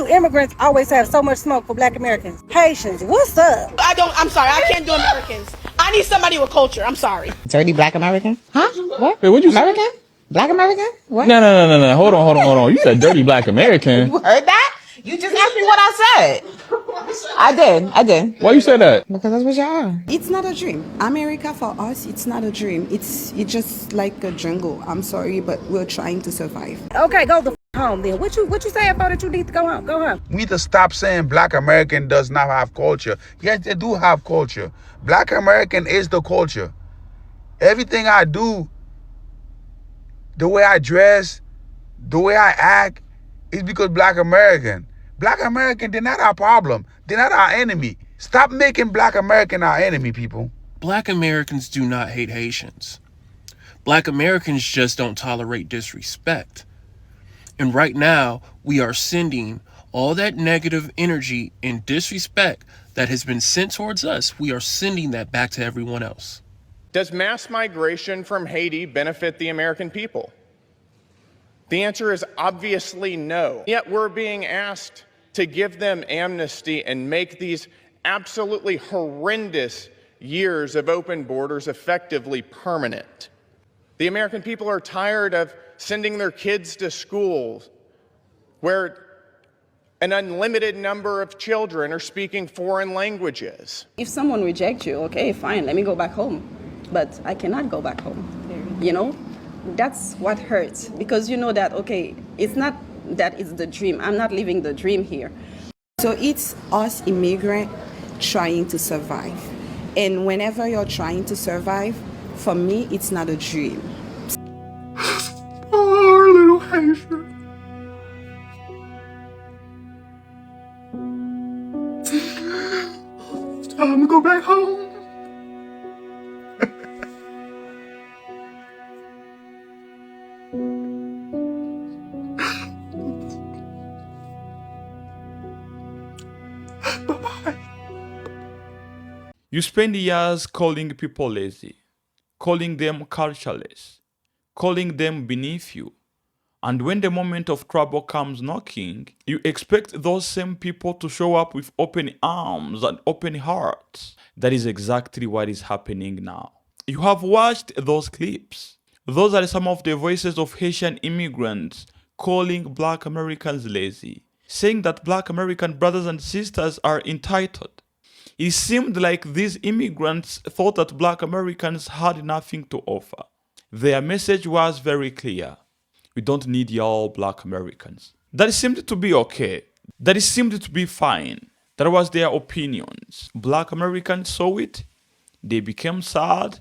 do immigrants always have so much smoke for Black Americans? Haitians, what's up? I'm sorry, I can't do Americans. I need somebody with culture. I'm sorry. Dirty Black American? Huh? What? Wait, what'd you American? say? Black American? What? No. Hold on. You said dirty Black American. You heard that? You just asked me what I said. I did. Why you say that? Because that's what y'all are. It's not a dream. America for us, it's not a dream. It's just like a jungle. I'm sorry, but we're trying to survive. Okay, go the home then. What you saying for that you need to go home? Go home. We need to stop saying Black American does not have culture. Yes, they do have culture. Black American is the culture. Everything I do, the way I dress, the way I act, is because Black American. Black American, they're not our problem. They're not our enemy. Stop making Black American our enemy, people. Black Americans do not hate Haitians. Black Americans just don't tolerate disrespect. And right now, we are sending all that negative energy and disrespect that has been sent towards us, we are sending that back to everyone else. Does mass migration from Haiti benefit the American people? The answer is obviously no. Yet we're being asked to give them amnesty and make these absolutely horrendous years of open borders effectively permanent. The American people are tired of sending their kids to schools where an unlimited number of children are speaking foreign languages. If someone rejects you, okay, fine, let me go back home. But I cannot go back home, you know? That's what hurts, because you know that, okay, it's not that it's the dream. I'm not living the dream here. So it's us immigrants trying to survive. And whenever you're trying to survive, for me, it's not a dream. Poor little Haitian. It's time to go back home. You spend years calling people lazy, calling them cultureless, calling them beneath you. And when the moment of trouble comes knocking, you expect those same people to show up with open arms and open hearts. That is exactly what is happening now. You have watched those clips. Those are some of the voices of Haitian immigrants calling Black Americans lazy, saying that Black American brothers and sisters are entitled. It seemed like these immigrants thought that Black Americans had nothing to offer. Their message was very clear. We don't need y'all Black Americans. That seemed to be okay. That seemed to be fine. That was their opinions. Black Americans saw it. They became sad,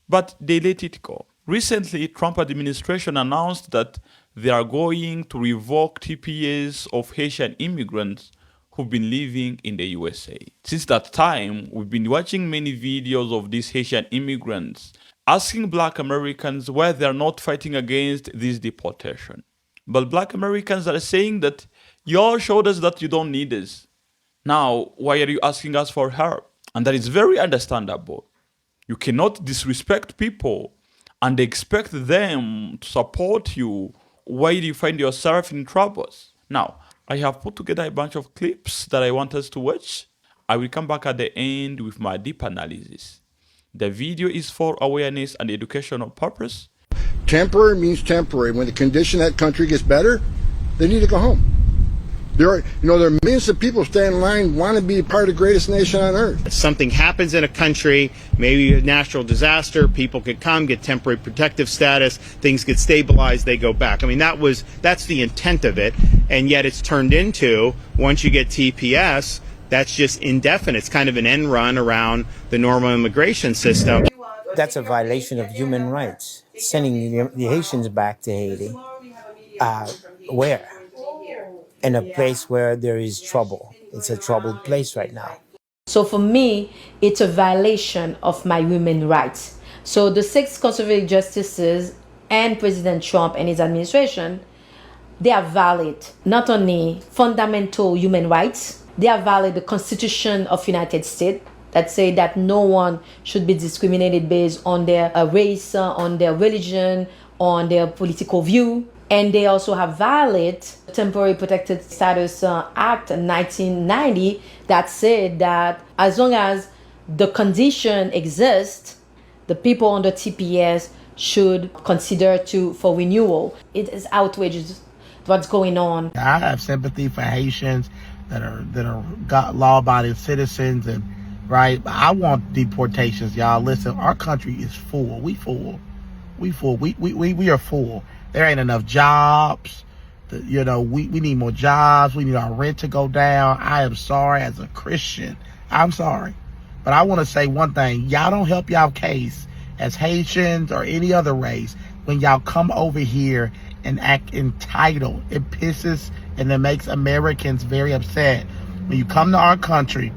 but they let it go. Recently, Trump administration announced that they are going to revoke TPS of Haitian immigrants who've been living in the USA. Since that time, we've been watching many videos of these Haitian immigrants asking Black Americans why they are not fighting against this deportation. But Black Americans are saying that y'all showed us that you don't need us. Now, why are you asking us for help? And that is very understandable. You cannot disrespect people and expect them to support you while you find yourself in troubles. Now, I have put together a bunch of clips that I want us to watch. I will come back at the end with my deep analysis. The video is for awareness and educational purpose. Temporary means temporary. When the condition of that country gets better, they need to go home. There are millions of people standing in line want to be part of the greatest nation on earth. Something happens in a country, maybe a natural disaster, people could come, get temporary protective status, things get stabilized, they go back. I mean, that's the intent of it, and yet it's turned into, once you get TPS, that's just indefinite. It's kind of an end run around the normal immigration system. That's a violation of human rights, sending the Haitians back to Haiti. Where? In a place where there is trouble. It's a troubled place right now. So for me, it's a violation of my human rights. So the 6 conservative justices and President Trump and his administration, they are valid not only fundamental human rights, they are valid the Constitution of United States that say that no one should be discriminated based on their race, on their religion, on their political view. And they also have valid Temporary Protected Status Act 1990 that said that as long as the condition exists, the people under TPS should consider for renewal. It is outrageous what's going on. I have sympathy for Haitians that are law-abiding citizens, and right. I want deportations, y'all. Listen, our country is full. We full. We full. We are full. There ain't enough jobs. We need more jobs. We need our rent to go down. I am sorry as a Christian. I'm sorry. But I want to say one thing. Y'all don't help y'all case as Haitians or any other race when y'all come over here and act entitled. It pisses and it makes Americans very upset. When you come to our country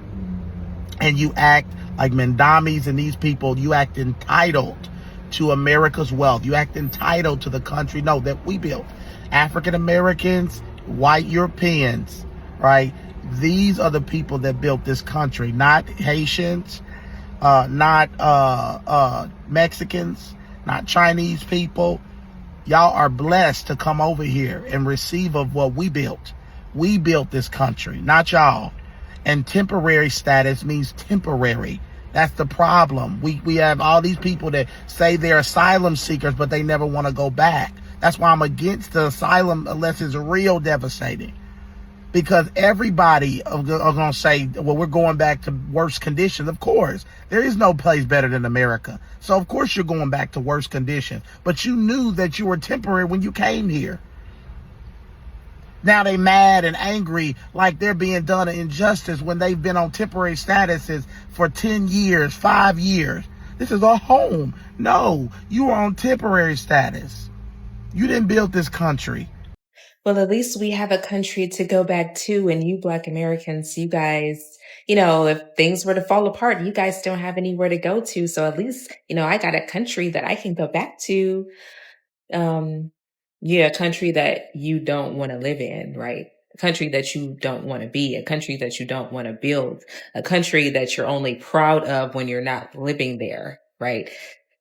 and you act like Mendamis and these people, you act entitled to America's wealth. You act entitled to the country that we built. African Americans, white Europeans, right? These are the people that built this country, not Haitians, not Mexicans, not Chinese people. Y'all are blessed to come over here and receive of what we built. We built this country, not y'all. And temporary status means temporary. That's the problem. We have all these people that say they're asylum seekers, but they never want to go back. That's why I'm against the asylum unless it's real devastating. Because everybody are going to say, well, we're going back to worse conditions. Of course, there is no place better than America. So, of course, you're going back to worse conditions. But you knew that you were temporary when you came here. Now they mad and angry like they're being done an injustice when they've been on temporary statuses for 10 years, 5 years. This is a home. No, you are on temporary status. You didn't build this country. Well, at least we have a country to go back to, and you Black Americans, you guys, if things were to fall apart, you guys don't have anywhere to go to. So at least, I got a country that I can go back to. A country that you don't want to live in, right? A country that you don't want to be, a country that you don't want to build, a country that you're only proud of when you're not living there, right?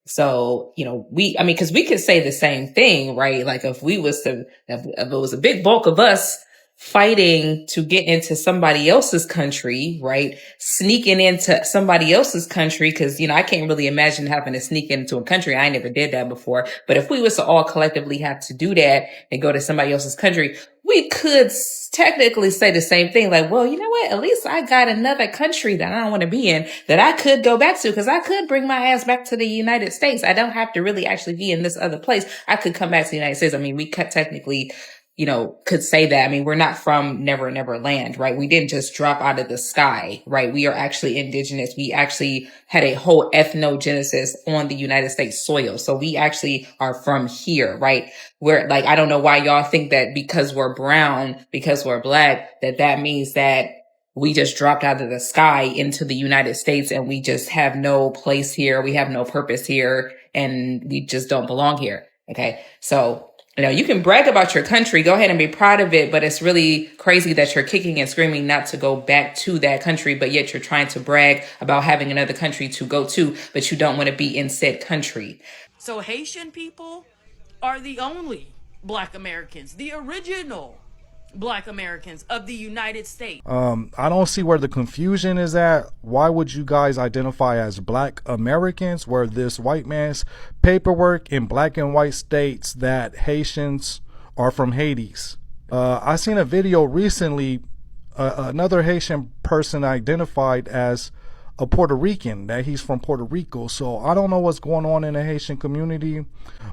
So, because we could say the same thing, right? Like if it was a big bulk of us fighting to get into somebody else's country, right? Sneaking into somebody else's country. Cause, I can't really imagine having to sneak into a country. I never did that before. But if we was to all collectively have to do that and go to somebody else's country, we could technically say the same thing. Like, well, you know what? At least I got another country that I don't want to be in that I could go back to, because I could bring my ass back to the United States. I don't have to really actually be in this other place. I could come back to the United States. I mean, we could technically, could say that. I mean, we're not from Never Never Land, right? We didn't just drop out of the sky, right? We are actually indigenous. We actually had a whole ethnogenesis on the United States soil. So we actually are from here, right? We're like, I don't know why y'all think that because we're brown, because we're Black, that means that we just dropped out of the sky into the United States and we just have no place here. We have no purpose here and we just don't belong here. Okay. So, you can brag about your country, go ahead and be proud of it, but it's really crazy that you're kicking and screaming not to go back to that country, but yet you're trying to brag about having another country to go to, but you don't want to be in said country. So Haitian people are the only Black Americans, the original Black Americans of the United States. I don't see where the confusion is at. Why would you guys identify as Black Americans where this white man's paperwork in black and white states that Haitians are from Hades? I seen a video recently, another Haitian person identified as a Puerto Rican, that he's from Puerto Rico. So I don't know what's going on in the Haitian community,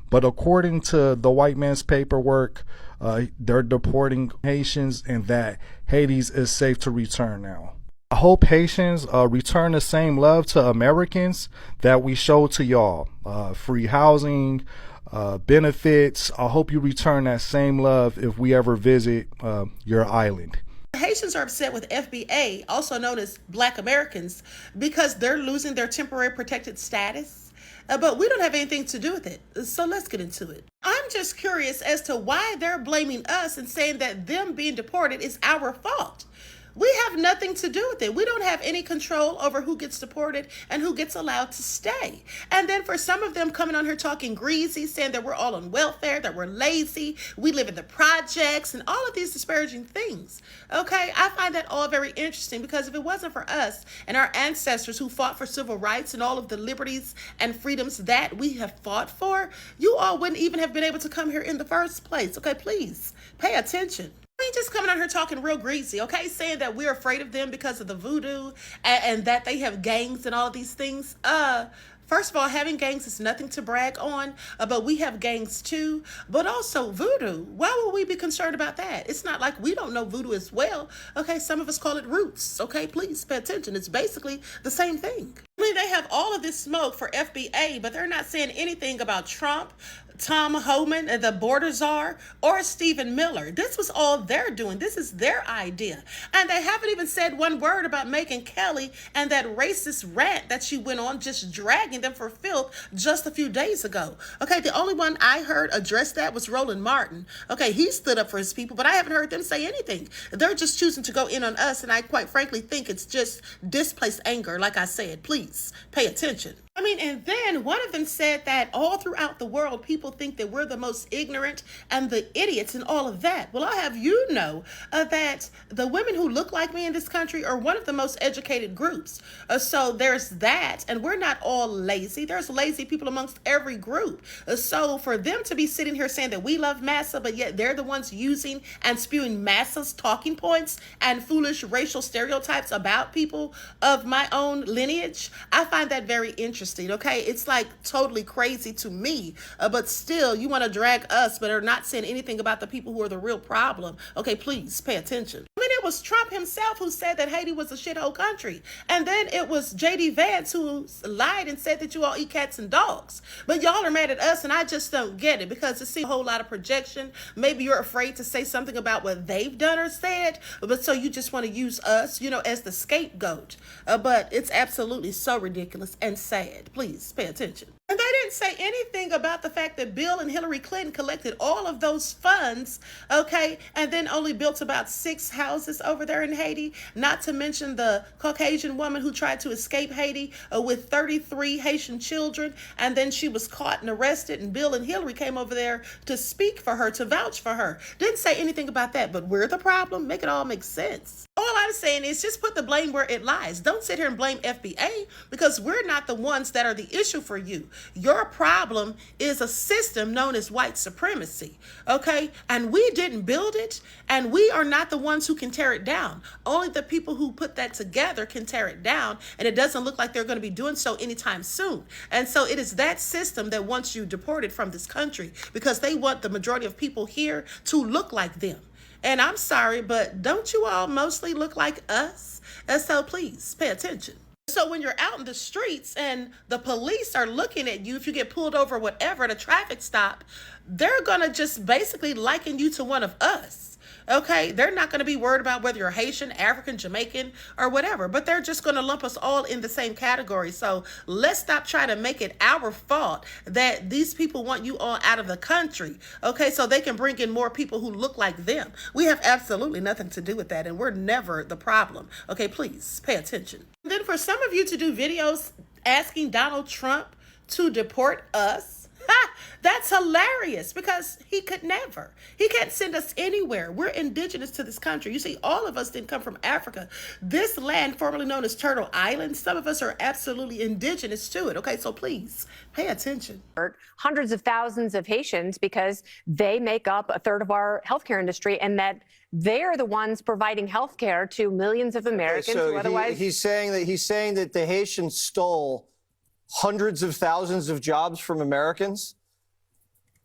but according to the white man's paperwork, they're deporting Haitians and that Hades is safe to return now. I hope Haitians return the same love to Americans that we showed to y'all. Free housing, benefits. I hope you return that same love if we ever visit your island. Haitians are upset with FBA, also known as Black Americans, because they're losing their temporary protected status. But we don't have anything to do with it. So let's get into it. I'm just curious as to why they're blaming us and saying that them being deported is our fault. We have nothing to do with it. We don't have any control over who gets deported and who gets allowed to stay. And then for some of them coming on here talking greasy, saying that we're all on welfare, that we're lazy, we live in the projects, and all of these disparaging things. Okay, I find that all very interesting, because if it wasn't for us and our ancestors who fought for civil rights and all of the liberties and freedoms that we have fought for, you all wouldn't even have been able to come here in the first place. Okay, please pay attention. I mean, just coming on here talking real greasy, okay? Saying that we're afraid of them because of the voodoo and that they have gangs and all of these things. First of all, having gangs is nothing to brag on, but we have gangs too. But also voodoo, why would we be concerned about that? It's not like we don't know voodoo as well. Okay, some of us call it roots. Okay, please pay attention. It's basically the same thing. I mean, they have all of this smoke for FBA, but they're not saying anything about Trump, Tom Homan, the border czar, or Stephen Miller. This was all they're doing. This is their idea. And they haven't even said one word about Megyn Kelly and that racist rant that she went on, just dragging them for filth just a few days ago. Okay, the only one I heard address that was Roland Martin. Okay, he stood up for his people, but I haven't heard them say anything. They're just choosing to go in on us, and I quite frankly think it's just displaced anger. Like I said, please pay attention. I mean, and then one of them said that all throughout the world, people think that we're the most ignorant and the idiots and all of that. Well, I'll have you know that the women who look like me in this country are one of the most educated groups. So there's that, and we're not all lazy. There's lazy people amongst every group. So for them to be sitting here saying that we love massa, but yet they're the ones using and spewing massa's talking points and foolish racial stereotypes about people of my own lineage, I find that very interesting. Okay, it's like totally crazy to me, but still you want to drag us but are not saying anything about the people who are the real problem. Okay, please pay attention. I mean, it was Trump himself who said that Haiti was a shithole country, and then it was JD Vance who lied and said that you all eat cats and dogs. But y'all are mad at us, and I just don't get it, because it seems a whole lot of projection. Maybe you're afraid to say something about what they've done or said, but so you just want to use us, you know, as the scapegoat. But it's absolutely so ridiculous and sad. Please pay attention. And they didn't say anything about the fact that Bill and Hillary Clinton collected all of those funds, okay, and then only built about 6 houses over there in Haiti, not to mention the Caucasian woman who tried to escape Haiti with 33 Haitian children, and then she was caught and arrested, and Bill and Hillary came over there to speak for her, to vouch for her. Didn't say anything about that, but we're the problem. Make it all make sense. All I'm saying is just put the blame where it lies. Don't sit here and blame FBA, because we're not the ones that are the issue for you. Your problem is a system known as white supremacy, okay? And we didn't build it, and we are not the ones who can tear it down. Only the people who put that together can tear it down, and it doesn't look like they're going to be doing so anytime soon. And so it is that system that wants you deported from this country, because they want the majority of people here to look like them. And I'm sorry, but don't you all mostly look like us? And so please pay attention. So when you're out in the streets and the police are looking at you, if you get pulled over, whatever, at a traffic stop, they're going to just basically liken you to one of us. Okay, they're not going to be worried about whether you're Haitian, African, Jamaican, or whatever, but they're just going to lump us all in the same category. So let's stop trying to make it our fault that these people want you all out of the country. Okay, so they can bring in more people who look like them. We have absolutely nothing to do with that, and we're never the problem. Okay, please pay attention. And then for some of you to do videos asking Donald Trump to deport us, that's hilarious, because he could never. He can't send us anywhere. We're indigenous to this country. You see, all of us didn't come from Africa. This land, formerly known as Turtle Island, some of us are absolutely indigenous to it. Okay, so please pay attention. Hundreds of thousands of Haitians, because they make up a third of our healthcare industry, and that they're the ones providing healthcare to millions of Americans who otherwise. He's saying that the Haitians stole hundreds of thousands of jobs from Americans.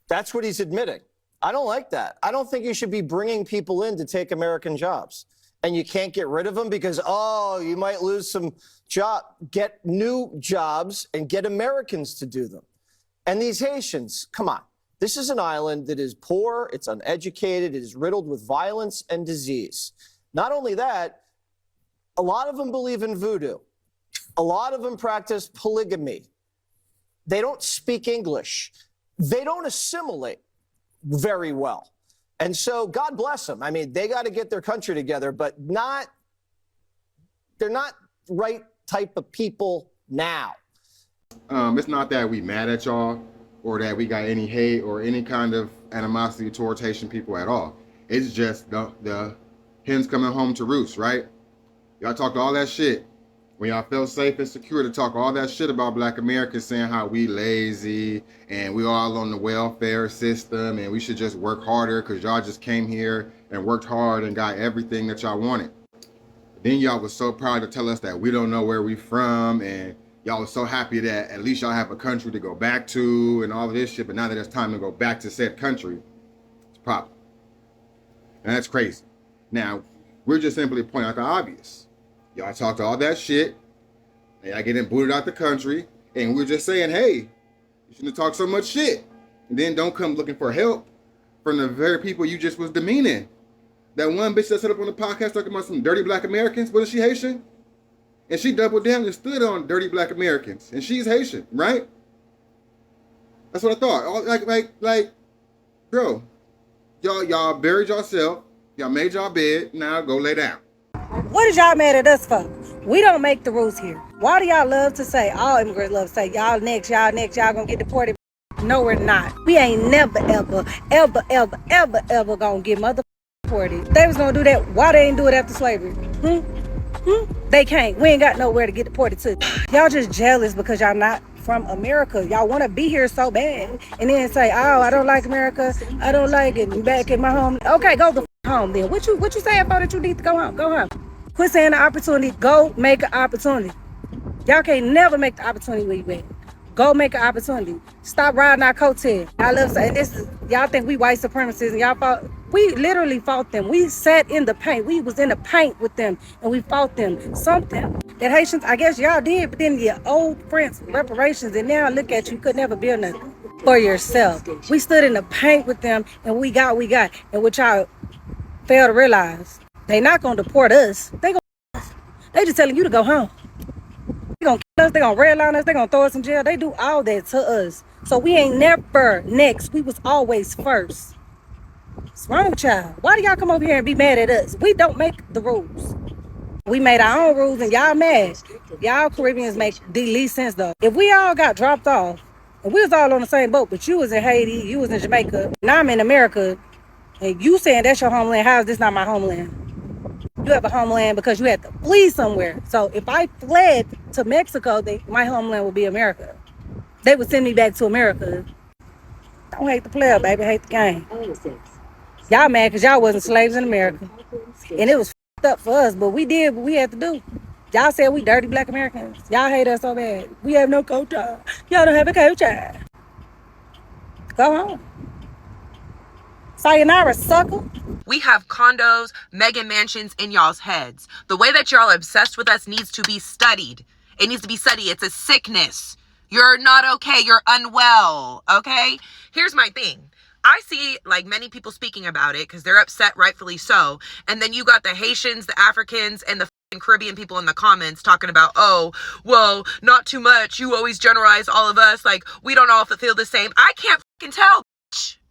That's what he's admitting. I don't like that. I don't think you should be bringing people in to take American jobs, and you can't get rid of them because, oh, you might lose some job. Get new jobs and get Americans to do them. And these Haitians, come on. This is an island that is poor, it's uneducated, it is riddled with violence and disease. Not only that, a lot of them believe in voodoo. A lot of them practice polygamy. They don't speak English. They don't assimilate very well. And so God bless them. I mean, they got to get their country together, but not They're not right type of people now. It's not that we mad at y'all or that we got any hate or any kind of animosity towards Haitian people at all. It's just the hens coming home to roost, right? Y'all talked all that shit when y'all felt safe and secure to talk all that shit about Black Americans, saying how we lazy and we all on the welfare system and we should just work harder because y'all just came here and worked hard and got everything that y'all wanted. Then y'all was so proud to tell us that we don't know where we from, and y'all was so happy that at least y'all have a country to go back to and all of this shit, but now that it's time to go back to said country, it's a problem. And that's crazy. Now, we're just simply pointing out the obvious. Y'all talked all that shit, and y'all getting booted out the country, and we're just saying, hey, you shouldn't have talked so much shit. And then don't come looking for help from the very people you just was demeaning. That one bitch that set up on the podcast talking about some dirty Black Americans, wasn't she Haitian? And she doubled down and stood on dirty Black Americans, and she's Haitian, right? That's what I thought. Like, bro, y'all buried yourself, y'all made y'all bed, now go lay down. What is y'all mad at us for? We don't make the rules here. Why do y'all love to say, all immigrants love to say, y'all next, y'all gonna get deported? No, we're not. We ain't never, ever gonna get motherfucking deported. If they was gonna do that, why they ain't do it after slavery? They can't. We ain't got nowhere to get deported to. Y'all just jealous because y'all not from America. Y'all want to be here so bad. And then say, oh, I don't like America. I don't like it. Back in my home. Okay, go the home then. What you saying for that you need to go home? Go home. Quit saying the opportunity. Go make an opportunity. Y'all can't never make the opportunity where you at. Go make an opportunity. Stop riding our coattail. I love saying this. Y'all think we white supremacists and y'all fought. We literally fought them. We sat in the paint. We was in the paint with them and we fought them. Something that Haitians, I guess y'all did, but then your old friends, reparations, and now look at you, could never build nothing for yourself. We stood in the paint with them and we got. And what y'all fail to realize, they not gonna deport us. They just telling you to go home. They gonna kill us, they gonna redline us, they gonna throw us in jail. They do all that to us. So we ain't never next. We was always first. What's wrong with y'all? Why do y'all come over here and be mad at us? We don't make the rules. We made our own rules and y'all mad. Y'all Caribbeans make the least sense though. If we all got dropped off and we was all on the same boat, but you was in Haiti, you was in Jamaica, and I'm in America, and you saying that's your homeland, how is this not my homeland? You have a homeland because you had to flee somewhere. So if I fled to Mexico, my homeland would be America. They would send me back to America. Don't hate the player, baby. Hate the game. Y'all mad because y'all wasn't slaves in America. And it was f***ed up for us, but we did what we had to do. Y'all said we dirty Black Americans. Y'all hate us so bad. We have no culture. Y'all don't have a culture. Go home. Sayonara, sucker. We have condos, mega mansions in y'all's heads. The way that y'all are obsessed with us needs to be studied. It needs to be studied. It's a sickness. You're not okay. You're unwell. Okay? Here's my thing. I see like many people speaking about it because they're upset, rightfully so. And then you got the Haitians, the Africans, and the Caribbean people in the comments talking about, oh, well, not too much. You always generalize all of us. Like, we don't all feel the same. I can't fucking tell.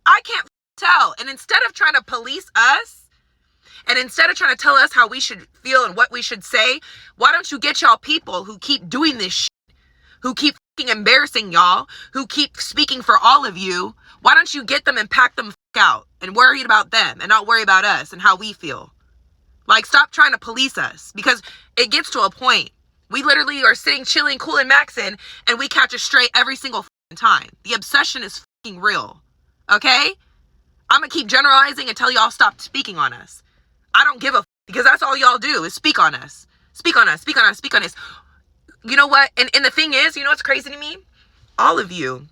I can't tell. And instead of trying to police us, and instead of trying to tell us how we should feel and what we should say, why don't you get y'all people who keep doing this shit, who keep fucking embarrassing y'all, who keep speaking for all of you, why don't you get them and pack them out and worried about them and not worry about us and how we feel? Like, stop trying to police us, because it gets to a point. We literally are sitting, chilling, cool, and maxing, and we catch a stray every single time. The obsession is fucking real. Okay? I'm gonna keep generalizing until y'all stop speaking on us. I don't give a because that's all y'all do is speak on us. Speak on us, speak on us, speak on us. You know what? And the thing is, you know what's crazy to me? All of you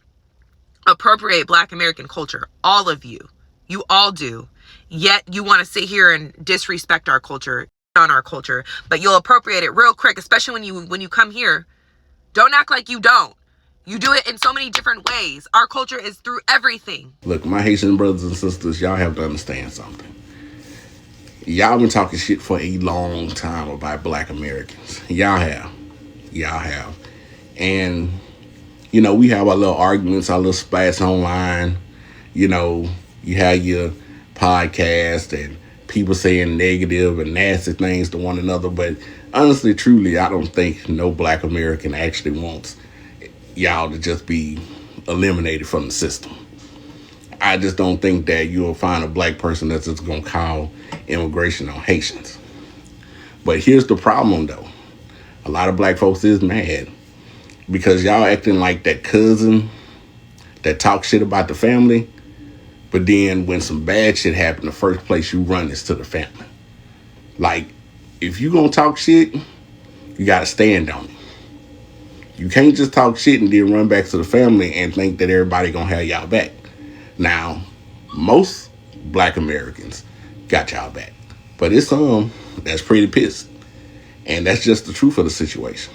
appropriate Black American culture. All of you. You all do. Yet you want to sit here and disrespect our culture, on our culture, but you'll appropriate it real quick, especially when you come here. Don't act like you don't. You do it in so many different ways. Our culture is through everything. Look, my Haitian brothers and sisters, y'all have to understand something. Y'all been talking shit for a long time about Black Americans. Y'all have. And, you know, we have our little arguments, our little spats online. You know, you have your podcast and people saying negative and nasty things to one another. But honestly, truly, I don't think no black American actually wants y'all to just be eliminated from the system. I just don't think that you'll find a black person that's just gonna call immigration on Haitians. But here's the problem though. A lot of black folks is mad because y'all acting like that cousin that talk shit about the family, but then when some bad shit happen, the first place you run is to the family. Like, if you gonna talk shit, you gotta stand on it. You can't just talk shit and then run back to the family and think that everybody gonna have y'all back. Now, most black Americans got y'all back, but it's some that's pretty pissed, and that's just the truth of the situation.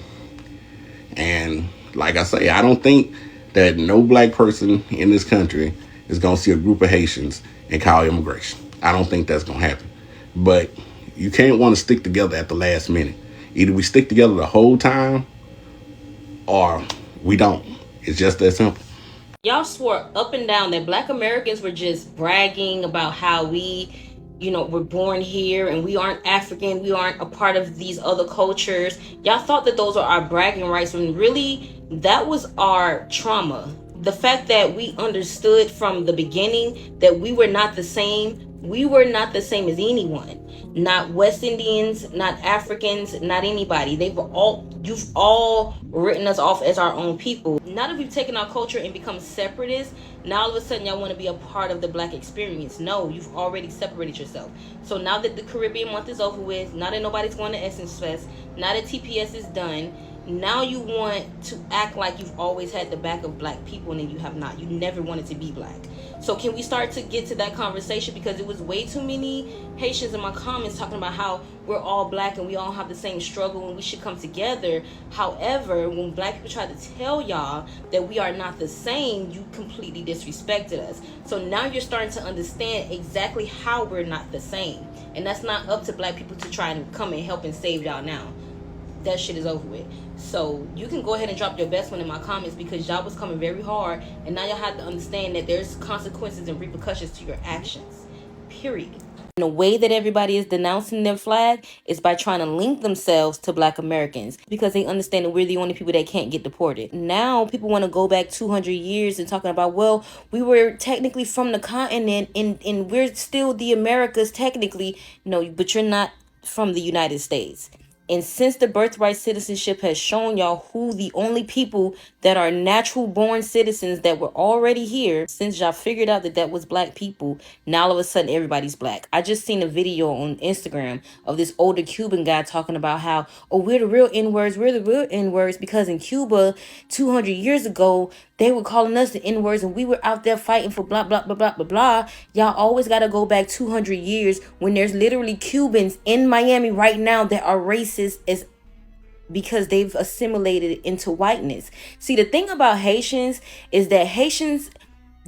And like I say, I don't think that no black person in this country is gonna see a group of Haitians and call immigration. I don't think that's gonna happen. But you can't want to stick together at the last minute. Either we stick together the whole time or we don't. It's just that simple. Y'all swore up and down that black Americans were just bragging about how we, were born here and we aren't African, we aren't a part of these other cultures. Y'all thought that those are our bragging rights when really that was our trauma. The fact that we understood from the beginning that we were not the same. We were not the same as anyone. Not West Indians, not Africans, not anybody. You've all written us off as our own people. Now that we've taken our culture and become separatists, now all of a sudden y'all want to be a part of the black experience. No, you've already separated yourself. So now that the Caribbean month is over with, now that nobody's going to Essence Fest, now that TPS is done, now you want to act like you've always had the back of black people and you have not. You never wanted to be black. So can we start to get to that conversation? Because it was way too many Haitians in my comments talking about how we're all black and we all have the same struggle and we should come together. However, when black people try to tell y'all that we are not the same, you completely disrespected us. So now you're starting to understand exactly how we're not the same. And that's not up to black people to try and come and help and save y'all now. That shit is over with. So you can go ahead and drop your best one in my comments because y'all was coming very hard and now y'all have to understand that there's consequences and repercussions to your actions. Period. And the way that everybody is denouncing their flag is by trying to link themselves to black Americans because they understand that we're the only people that can't get deported. Now people want to go back 200 years and talking about, well, we were technically from the continent and we're still the Americas technically. No, but you're not from the United States. And since the birthright citizenship has shown y'all who the only people that are natural born citizens that were already here, since y'all figured out that that was black people, now all of a sudden everybody's black. I just seen a video on Instagram of this older Cuban guy talking about how, oh, we're the real N-words, because in Cuba 200 years ago, they were calling us the N-words and we were out there fighting for blah, blah, blah, blah, blah, blah. Y'all always got to go back 200 years when there's literally Cubans in Miami right now that are racist as because they've assimilated into whiteness. See, the thing about Haitians is that Haitians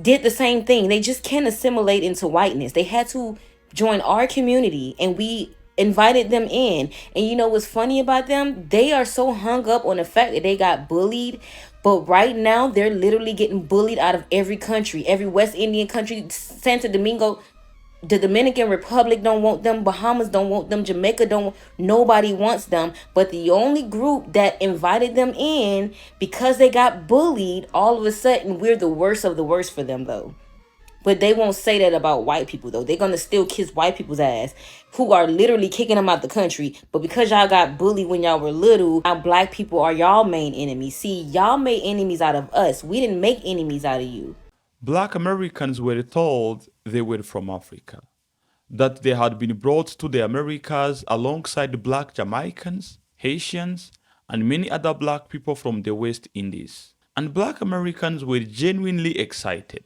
did the same thing. They just can't assimilate into whiteness. They had to join our community and we invited them in. And you know what's funny about them? They are so hung up on the fact that they got bullied. But right now, they're literally getting bullied out of every country. Every West Indian country, Santo Domingo, the Dominican Republic don't want them. Bahamas don't want them. Jamaica don't. Nobody wants them. But the only group that invited them in because they got bullied, all of a sudden, we're the worst of the worst for them, though. But they won't say that about white people, though. They're going to still kiss white people's ass who are literally kicking them out the country. But because y'all got bullied when y'all were little, now black people are y'all main enemies. See, y'all made enemies out of us. We didn't make enemies out of you. Black Americans were told they were from Africa, that they had been brought to the Americas alongside black Jamaicans, Haitians, and many other black people from the West Indies. And black Americans were genuinely excited.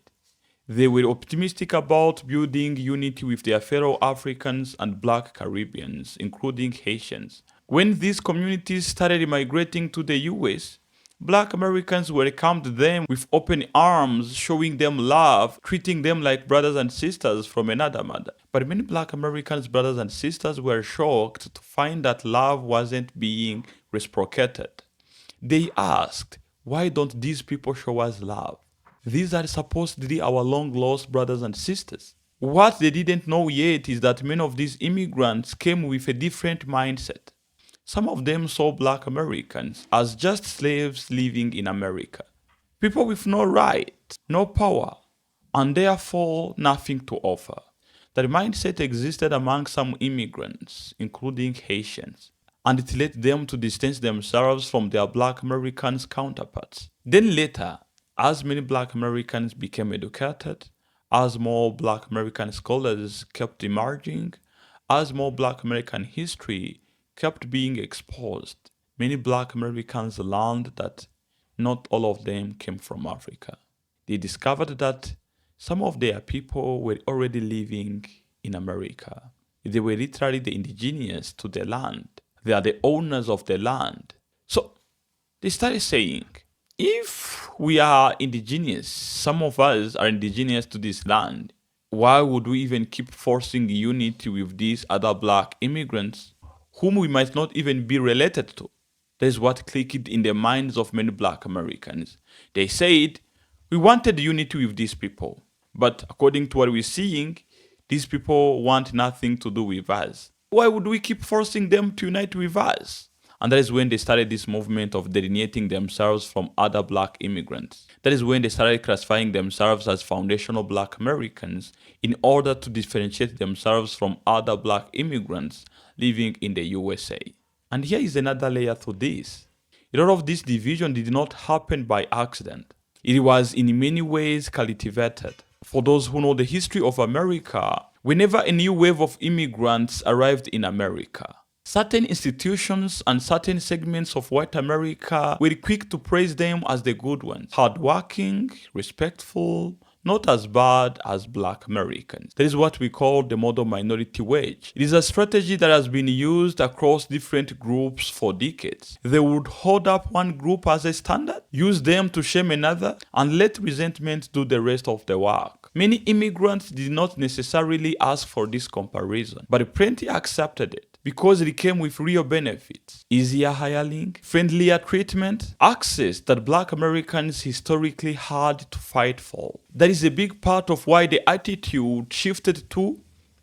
They were optimistic about building unity with their fellow Africans and black Caribbeans, including Haitians. When these communities started migrating to the US, black Americans welcomed them with open arms, showing them love, treating them like brothers and sisters from another mother. But many black Americans' brothers and sisters were shocked to find that love wasn't being reciprocated. They asked, why don't these people show us love? These are supposed to be our long-lost brothers and sisters. What they didn't know yet is that many of these immigrants came with a different mindset. Some of them saw black Americans as just slaves living in America. People with no right, no power, and therefore nothing to offer. That mindset existed among some immigrants, including Haitians, and it led them to distance themselves from their black Americans counterparts. Then later, as many black Americans became educated, as more black American scholars kept emerging, as more black American history kept being exposed, many black Americans learned that not all of them came from Africa. They discovered that some of their people were already living in America. They were literally the indigenous to the land. They are the owners of the land. So they started saying, if we are indigenous, some of us are indigenous to this land, why would we even keep forcing unity with these other black immigrants whom we might not even be related to? That is what clicked in the minds of many black Americans. They said, we wanted unity with these people, but according to what we're seeing, these people want nothing to do with us. Why would we keep forcing them to unite with us? And that is when they started this movement of delineating themselves from other black immigrants. That is when they started classifying themselves as foundational black Americans in order to differentiate themselves from other black immigrants living in the USA. And here is another layer to this. A lot of this division did not happen by accident. It was in many ways cultivated. For those who know the history of America, whenever a new wave of immigrants arrived in America, certain institutions and certain segments of white America were quick to praise them as the good ones. Hardworking, respectful, not as bad as black Americans. That is what we call the model minority wedge. It is a strategy that has been used across different groups for decades. They would hold up one group as a standard, use them to shame another, and let resentment do the rest of the work. Many immigrants did not necessarily ask for this comparison, but plenty accepted it because it came with real benefits: easier hiring, friendlier treatment, access that black Americans historically had to fight for. That is a big part of why the attitude shifted to,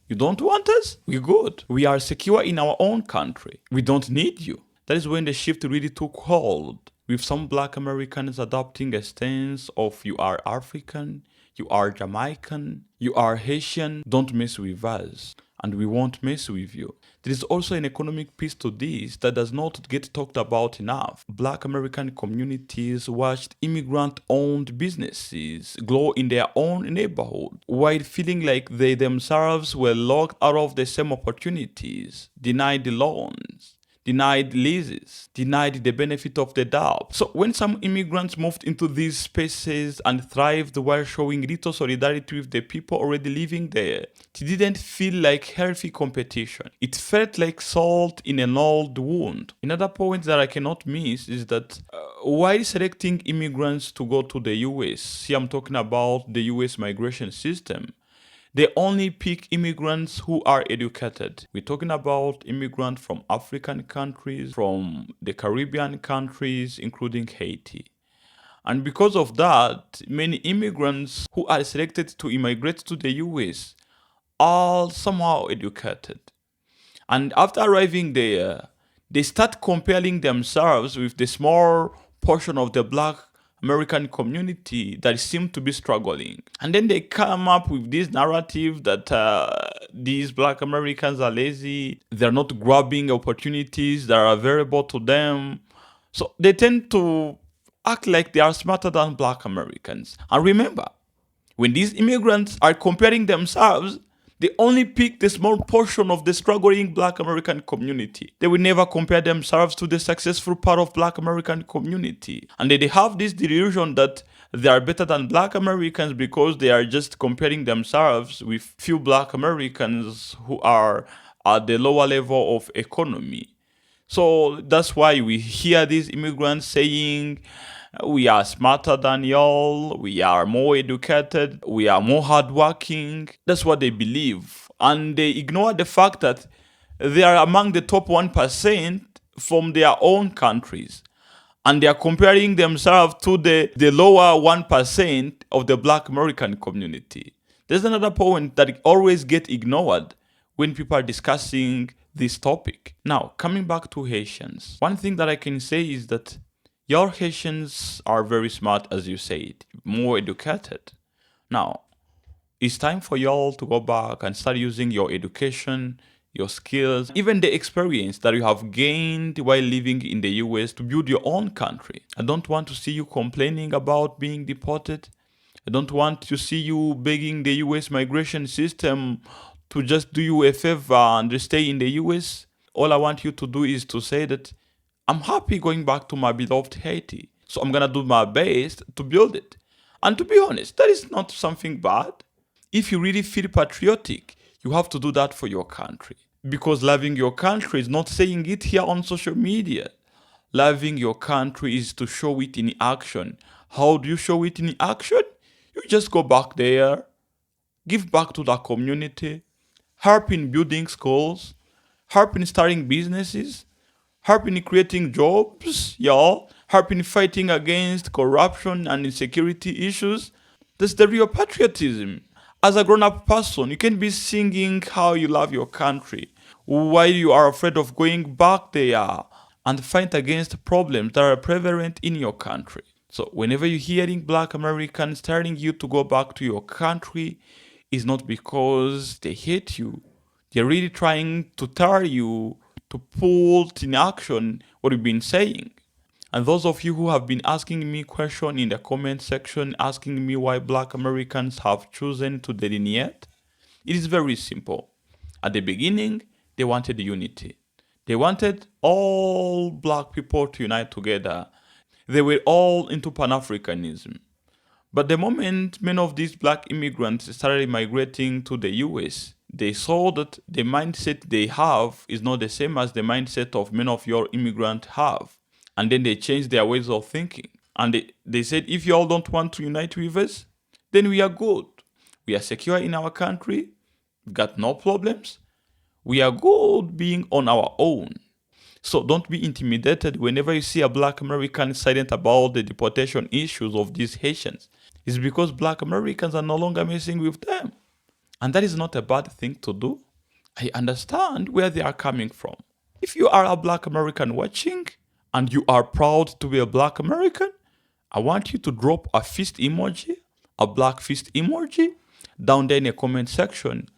you don't want us? We're good. We are secure in our own country. We don't need you. That is when the shift really took hold, with some black Americans adopting a stance of, you are African, you are Jamaican, you are Haitian, don't mess with us, and we won't mess with you. There is also an economic piece to this that does not get talked about enough. Black American communities watched immigrant-owned businesses grow in their own neighborhood, while feeling like they themselves were locked out of the same opportunities, denied loans, denied leases, denied the benefit of the doubt. So when some immigrants moved into these spaces and thrived while showing little solidarity with the people already living there, it didn't feel like healthy competition. It felt like salt in an old wound. Another point that I cannot miss is that while selecting immigrants to go to the US, here I'm talking about the US migration system, they only pick immigrants who are educated. We're talking about immigrants from African countries, from the Caribbean countries, including Haiti. And because of that, many immigrants who are selected to immigrate to the US are somehow educated. And after arriving there, they start comparing themselves with the small portion of the black American community that seem to be struggling. And then they come up with this narrative that these black Americans are lazy, they're not grabbing opportunities that are available to them. So they tend to act like they are smarter than black Americans. And remember, when these immigrants are comparing themselves, they only pick the small portion of the struggling black American community. They will never compare themselves to the successful part of black American community. And they have this delusion that they are better than black Americans because they are just comparing themselves with few black Americans who are at the lower level of economy. So that's why we hear these immigrants saying, we are smarter than y'all, we are more educated, we are more hardworking. That's what they believe. And they ignore the fact that they are among the top 1% from their own countries. And they are comparing themselves to the lower 1% of the black American community. There's another point that always gets ignored when people are discussing this topic. Now, coming back to Haitians, one thing that I can say is that your Haitians are very smart, as you said, more educated. Now, it's time for y'all to go back and start using your education, your skills, even the experience that you have gained while living in the US to build your own country. I don't want to see you complaining about being deported. I don't want to see you begging the US migration system to just do you a favor and stay in the US. All I want you to do is to say that I'm happy going back to my beloved Haiti. So I'm gonna do my best to build it. And to be honest, that is not something bad. If you really feel patriotic, you have to do that for your country. Because loving your country is not saying it here on social media. Loving your country is to show it in action. How do you show it in action? You just go back there, give back to the community, help in building schools, help in starting businesses, help in creating jobs, y'all, help in fighting against corruption and insecurity issues. That's the real patriotism. As a grown-up person, you can be singing how you love your country while you are afraid of going back there and fight against problems that are prevalent in your country. So whenever you're hearing Black Americans telling you to go back to your country, it's not because they hate you. They're really trying to tell you to put in action what you've been saying. And those of you who have been asking me questions in the comment section, asking me why Black Americans have chosen to delineate, it is very simple. At the beginning, they wanted unity. They wanted all Black people to unite together. They were all into Pan-Africanism. But the moment many of these Black immigrants started migrating to the US, they saw that the mindset they have is not the same as the mindset of many of your immigrants have. And then they changed their ways of thinking. And they said, if you all don't want to unite with us, then we are good. We are secure in our country. We got no problems. We are good being on our own. So don't be intimidated whenever you see a Black American silent about the deportation issues of these Haitians. It's because Black Americans are no longer messing with them. And that is not a bad thing to do. I understand where they are coming from. If you are a Black American watching and you are proud to be a Black American, I want you to drop a fist emoji, a black fist emoji, down there in the comment section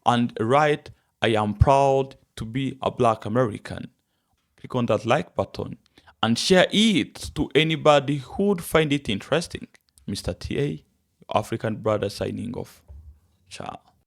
and write, I am proud to be a Black American. Click on that like button and share it to anybody who would find it interesting. Mr. TA, African brother signing off. Ciao.